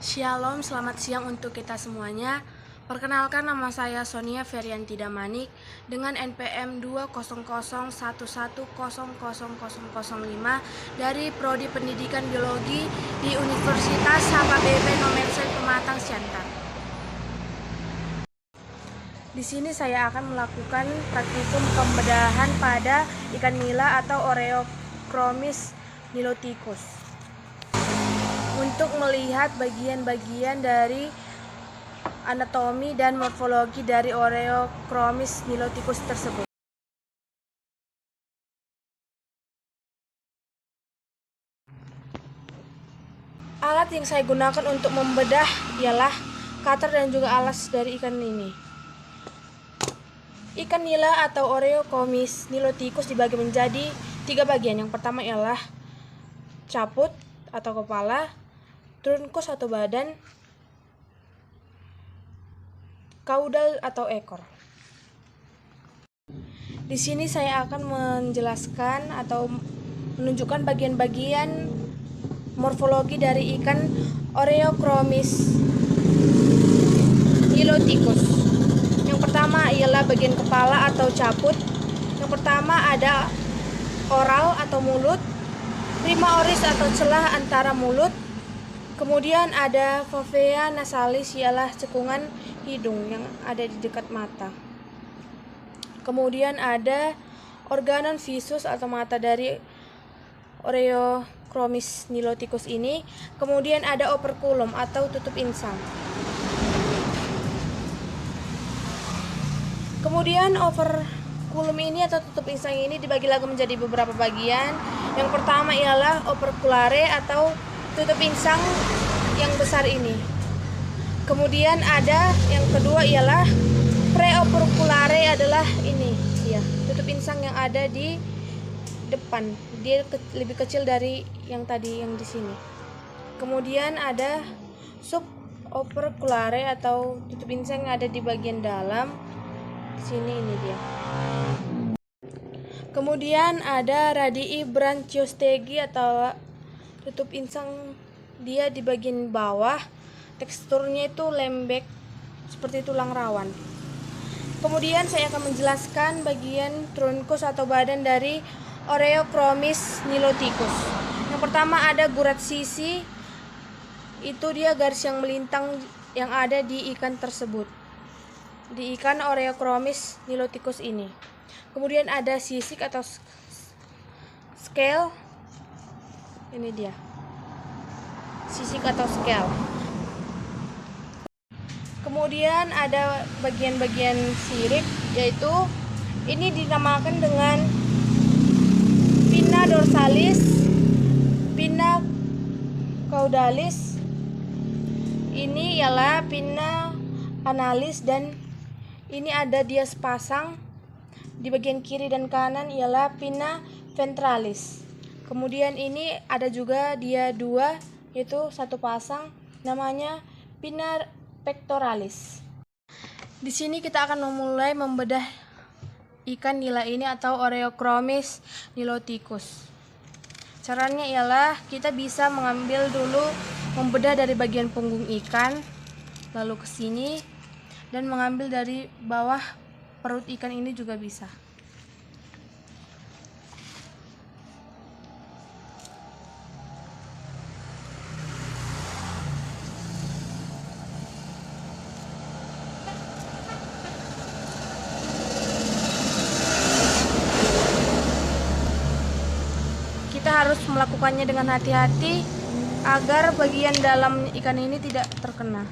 Shalom, selamat siang untuk kita semuanya. Perkenalkan, nama saya Sonia Ferianti Damanik dengan NPM 200110005 dari Prodi Pendidikan Biologi di Universitas HKBP Nomersen Pematang Siantar. Di sini saya akan melakukan praktikum pembedahan pada ikan nila atau Oreochromis niloticus, untuk melihat bagian-bagian dari anatomi dan morfologi dari Oreochromis niloticus tersebut. Alat yang saya gunakan untuk membedah ialah cutter dan juga alas dari ikan ini. Ikan nila atau Oreochromis niloticus dibagi menjadi 3 bagian. Yang pertama ialah caput atau kepala, trunkus atau badan, kaudal atau ekor. Di sini saya akan menjelaskan atau menunjukkan bagian-bagian morfologi dari ikan Oreochromis niloticus. Yang pertama ialah bagian kepala atau caput. Yang pertama ada oral atau mulut, prima oris atau celah antara mulut. Kemudian ada fovea nasalis, ialah cekungan hidung yang ada di dekat mata. Kemudian ada organon visus atau mata dari Oreochromis niloticus ini. Kemudian ada operculum atau tutup insang. Kemudian operculum ini atau tutup insang ini dibagi lagi menjadi beberapa bagian. Yang pertama ialah operculare atau tutup insang yang besar ini. Kemudian ada yang kedua ialah preoperculare, adalah ini ya, tutup insang yang ada di depan. Dia lebih kecil dari yang tadi yang di sini. Kemudian ada suboperculare atau tutup insang yang ada di bagian dalam sini, ini dia. Kemudian ada radii branchiostegi atau tutup insang, dia di bagian bawah, teksturnya itu lembek seperti tulang rawan. Kemudian saya akan menjelaskan bagian trunkus atau badan dari Oreochromis niloticus. Yang pertama ada gurat sisi, itu dia garis yang melintang yang ada di ikan tersebut, di ikan Oreochromis niloticus ini. Kemudian ada sisik atau scale, ini dia sisik atau scale. Kemudian ada bagian-bagian sirik, yaitu ini dinamakan dengan pinna dorsalis, pinna caudalis, ini ialah pinna analis, dan ini ada dia sepasang. Di bagian kiri dan kanan ialah pinna ventralis. Kemudian ini ada juga dia dua, yaitu satu pasang, namanya pinna pectoralis. Di sini kita akan memulai membedah ikan nila ini atau Oreochromis niloticus. Caranya ialah kita bisa mengambil dulu, membedah dari bagian punggung ikan, lalu ke sini, dan mengambil dari bawah perut ikan ini juga bisa. Kita harus melakukannya dengan hati-hati agar bagian dalam ikan ini tidak terkena.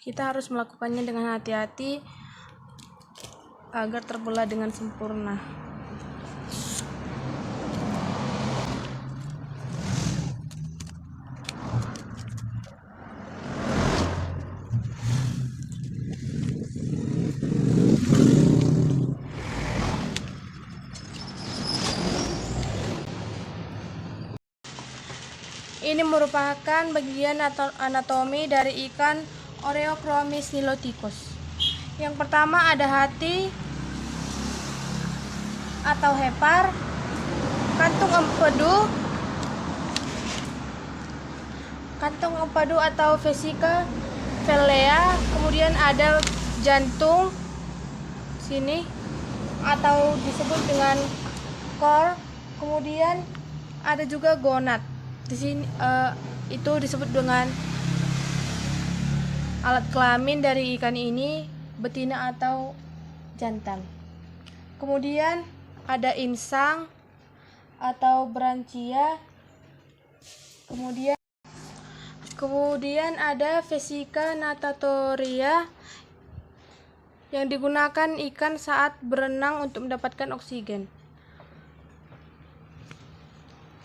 Kita harus melakukannya dengan hati-hati agar terbelah dengan sempurna. Ini merupakan bagian anatomi dari ikan Oreochromis niloticus. Yang pertama ada hati atau hepar, kantung empedu atau vesika velea, kemudian ada jantung sini atau disebut dengan core, kemudian ada juga gonad di sini, itu disebut dengan alat kelamin dari ikan ini, betina atau jantan. Kemudian ada insang atau branchia, kemudian ada vesika natatoria yang digunakan ikan saat berenang untuk mendapatkan oksigen.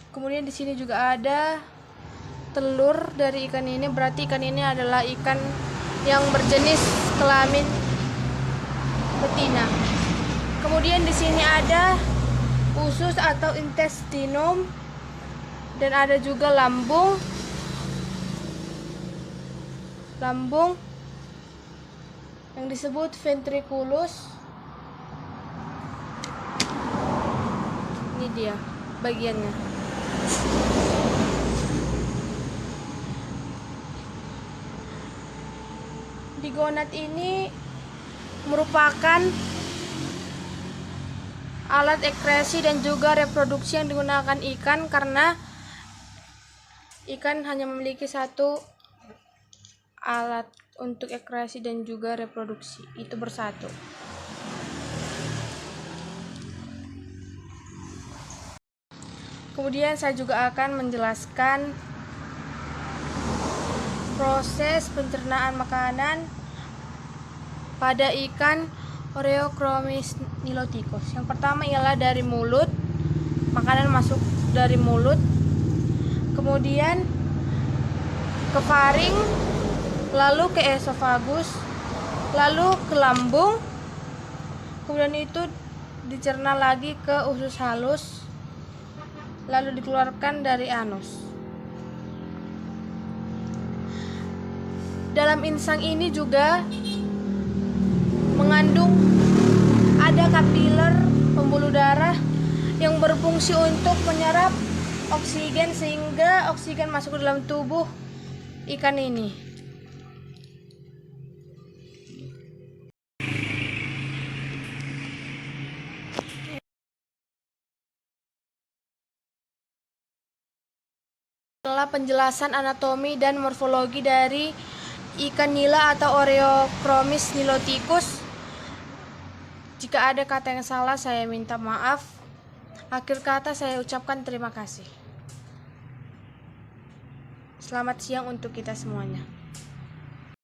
Kemudian di sini juga ada telur dari ikan ini, berarti ikan ini adalah ikan yang berjenis kelamin betina. Kemudian di sini ada usus atau intestinum dan ada juga lambung yang disebut ventriculus. Ini dia bagiannya. Di gonad ini merupakan alat ekskresi dan juga reproduksi yang digunakan ikan, karena ikan hanya memiliki satu alat untuk ekskresi dan juga reproduksi, itu bersatu. Kemudian saya juga akan menjelaskan proses pencernaan makanan pada ikan Oreochromis niloticus. Yang pertama ialah dari mulut, makanan masuk dari mulut, kemudian ke faring, lalu ke esofagus, lalu ke lambung, kemudian itu dicerna lagi ke usus halus, lalu dikeluarkan dari anus. Dalam insang ini juga mengandung ada kapiler pembuluh darah yang berfungsi untuk menyerap oksigen sehingga oksigen masuk ke dalam tubuh ikan ini. Setelah penjelasan anatomi dan morfologi dari ikan nila atau Oreochromis niloticus, jika ada kata yang salah saya minta maaf. Akhir kata saya ucapkan terima kasih. Selamat siang untuk kita semuanya.